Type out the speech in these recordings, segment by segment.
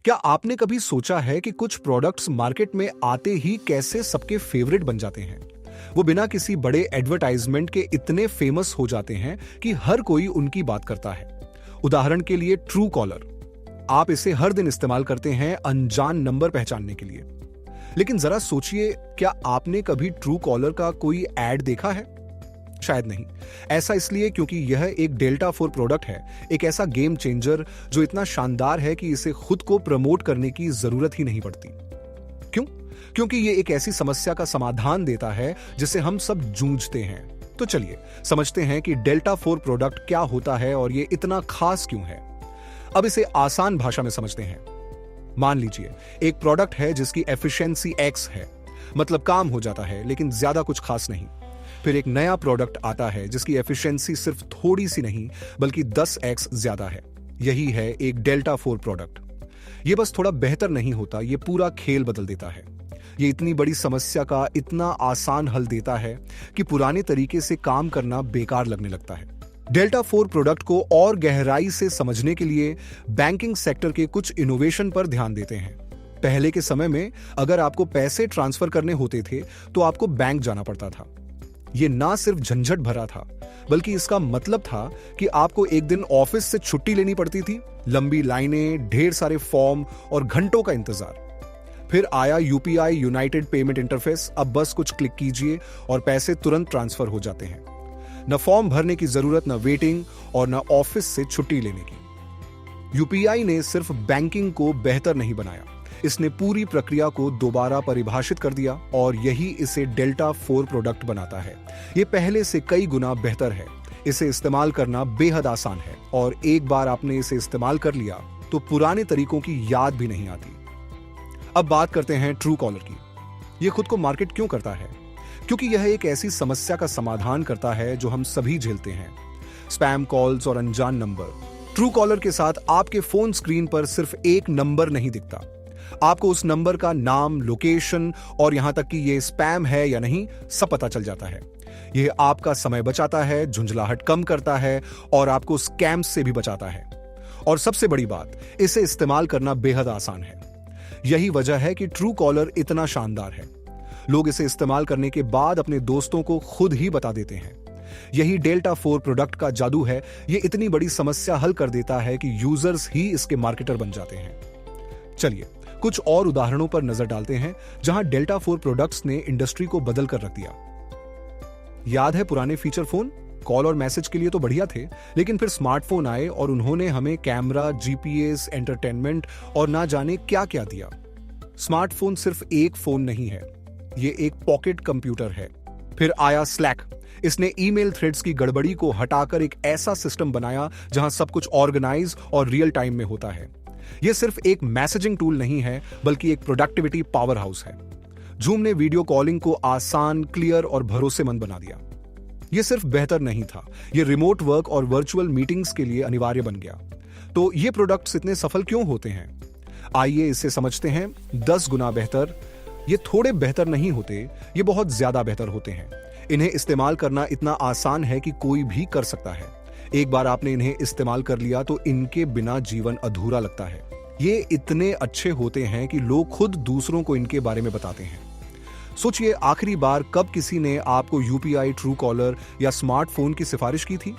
क्या आपने कभी सोचा है कि कुछ प्रोडक्ट्स मार्केट में आते ही कैसे सबके फेवरेट बन जाते हैं? वो बिना किसी बड़े एडवर्टाइजमेंट के इतने फेमस हो जाते हैं कि हर कोई उनकी बात करता है। उदाहरण के लिए ट्रू कॉलर। आप इसे हर दिन इस्तेमाल करते हैं अनजान नंबर पहचानने के लिए। लेकिन जरा सोचिए, क्या आपने कभी ट्रू कॉलर का कोई एड देखा है? शायद नहीं। ऐसा इसलिए क्योंकि यह एक डेल्टा 4 प्रोडक्ट है, एक ऐसा गेम चेंजर जो इतना शानदार है कि इसे खुद को प्रमोट करने की जरूरत ही नहीं पड़ती। क्यों? क्योंकि यह एक ऐसी समस्या का समाधान देता है जिसे हम सब जूझते हैं। तो चलिए समझते हैं कि डेल्टा 4 प्रोडक्ट क्या होता है और यह इतना खास क्यों है। अब इसे आसान भाषा में समझते हैं। मान लीजिए एक प्रोडक्ट है जिसकी एफिशिएंसी X है, मतलब काम हो जाता है लेकिन ज्यादा कुछ खास नहीं। फिर एक नया प्रोडक्ट आता है जिसकी एफिशिएंसी सिर्फ थोड़ी सी नहीं बल्कि 10x ज्यादा है। यही है एक डेल्टा 4 प्रोडक्ट। ये बस थोड़ा बेहतर नहीं होता, ये पूरा खेल बदल देता है। ये इतनी बड़ी समस्या का इतना आसान हल देता है कि पुराने तरीके से काम करना बेकार लगने लगता है। डेल्टा 4 प्रोडक्ट को और गहराई से समझने के लिए बैंकिंग सेक्टर के कुछ इनोवेशन पर ध्यान देते हैं। पहले के समय में अगर आपको पैसे ट्रांसफर करने होते थे तो आपको बैंक जाना पड़ता था। ये ना सिर्फ झंझट भरा था बल्कि इसका मतलब था कि आपको एक दिन ऑफिस से छुट्टी लेनी पड़ती थी, लंबी लाइनें, ढेर सारे फॉर्म और घंटों का इंतजार। फिर आया यूपीआई यूनाइटेड पेमेंट इंटरफेस। अब बस कुछ क्लिक कीजिए और पैसे तुरंत ट्रांसफर हो जाते हैं। न फॉर्म भरने की जरूरत, न वेटिंग और न ऑफिस से छुट्टी लेने की। यूपीआई ने सिर्फ बैंकिंग को बेहतर नहीं बनाया, इसने पूरी प्रक्रिया को दोबारा परिभाषित कर दिया और यही इसे डेल्टा 4 प्रोडक्ट बनाता है। ये पहले से कई गुना बेहतर है। इसे इस्तेमाल करना बेहद आसान है और एक बार आपने इसे इस्तेमाल कर लिया तो पुराने तरीकों की याद भी नहीं आती। अब बात करते हैं ट्रू कॉलर की। ये खुद को मार्केट क्यों करता है? क्योंकि यह एक ऐसी समस्या का समाधान करता है जो हम सभी झेलते हैं, स्पैम कॉल्स और अनजान नंबर। ट्रू कॉलर के साथ आपके फोन स्क्रीन पर सिर्फ एक नंबर नहीं दिखता, आपको उस नंबर का नाम, लोकेशन और यहां तक कि ये स्पैम है या नहीं सब पता चल जाता है। यह आपका समय बचाता है, झुंझलाहट कम करता है और आपको स्कैम से भी बचाता है। और सबसे बड़ी बात, इसे इस्तेमाल करना बेहद आसान है। यही वजह है कि ट्रू कॉलर इतना शानदार है। लोग इसे इस्तेमाल करने के बाद अपने दोस्तों को खुद ही बता देते हैं। यही डेल्टा 4 प्रोडक्ट का जादू है। ये इतनी बड़ी समस्या हल कर देता है कि यूजर्स ही इसके मार्केटर बन जाते हैं। चलिए कुछ और उदाहरणों पर नजर डालते हैं जहां डेल्टा 4 प्रोडक्ट्स ने इंडस्ट्री को बदल कर रख दिया। याद है पुराने फीचर फोन? कॉल और मैसेज के लिए तो बढ़िया थे, लेकिन फिर स्मार्टफोन आए और उन्होंने हमें कैमरा, जीपीएस, एंटरटेनमेंट और ना जाने क्या क्या दिया। स्मार्टफोन सिर्फ एक फोन नहीं है, ये एक पॉकेट कंप्यूटर है। फिर आया स्लैक। इसने ईमेल थ्रेड्स की गड़बड़ी को हटाकर एक ऐसा सिस्टम बनाया जहां सब कुछ ऑर्गेनाइज और रियल टाइम में होता है। यह सिर्फ एक मैसेजिंग टूल नहीं है बल्कि एक प्रोडक्टिविटी पावर हाउस है। जूम ने वीडियो कॉलिंग को आसान, क्लियर और भरोसेमंद बना दिया। यह सिर्फ बेहतर नहीं था, यह रिमोट वर्क और वर्चुअल मीटिंग्स के लिए अनिवार्य बन गया। तो ये प्रोडक्ट्स इतने सफल क्यों होते हैं? आइए इसे समझते हैं। 10 गुना बेहतर। ये थोड़े बेहतर नहीं होते, ये बहुत ज्यादा बेहतर होते हैं। इन्हें इस्तेमाल करना इतना आसान है कि कोई भी कर सकता है। एक बार आपने इन्हें इस्तेमाल कर लिया तो इनके बिना जीवन अधूरा लगता है। ये इतने अच्छे होते हैं कि लोग खुद दूसरों को इनके बारे में बताते हैं। सोचिए, आखिरी बार कब किसी ने आपको यूपीआई, ट्रू कॉलर या स्मार्टफोन की सिफारिश की थी?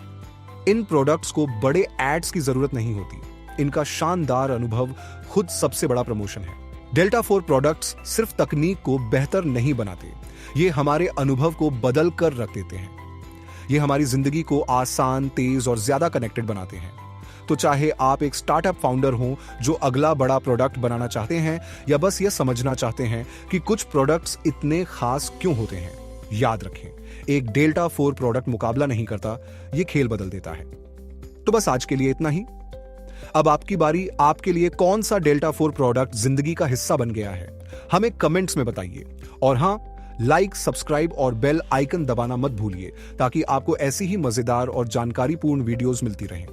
इन प्रोडक्ट्स को बड़े एड्स की जरूरत नहीं होती, इनका शानदार अनुभव खुद सबसे बड़ा प्रमोशन है। डेल्टा 4 प्रोडक्ट्स सिर्फ तकनीक को बेहतर नहीं बनाते, ये हमारे अनुभव को बदल कर रख देते हैं। ये हमारी जिंदगी को आसान, तेज और ज्यादा कनेक्टेड बनाते हैं। तो चाहे आप एक स्टार्टअप फाउंडर हो जो अगला बड़ा प्रोडक्ट बनाना चाहते हैं या बस ये समझना चाहते हैं कि कुछ प्रोडक्ट्स इतने खास क्यों होते हैं, याद रखें, एक डेल्टा 4 प्रोडक्ट मुकाबला नहीं करता, ये खेल बदल देता है। तो बस आज के लिए इतना ही। अब आपकी बारी। आपके लिए कौन सा डेल्टा 4 प्रोडक्ट जिंदगी का हिस्सा बन गया है, हमें कमेंट्स में बताइए। और हाँ, लाइक, सब्सक्राइब और बेल आइकन दबाना मत भूलिए ताकि आपको ऐसी ही मजेदार और जानकारीपूर्ण वीडियोस मिलती रहें।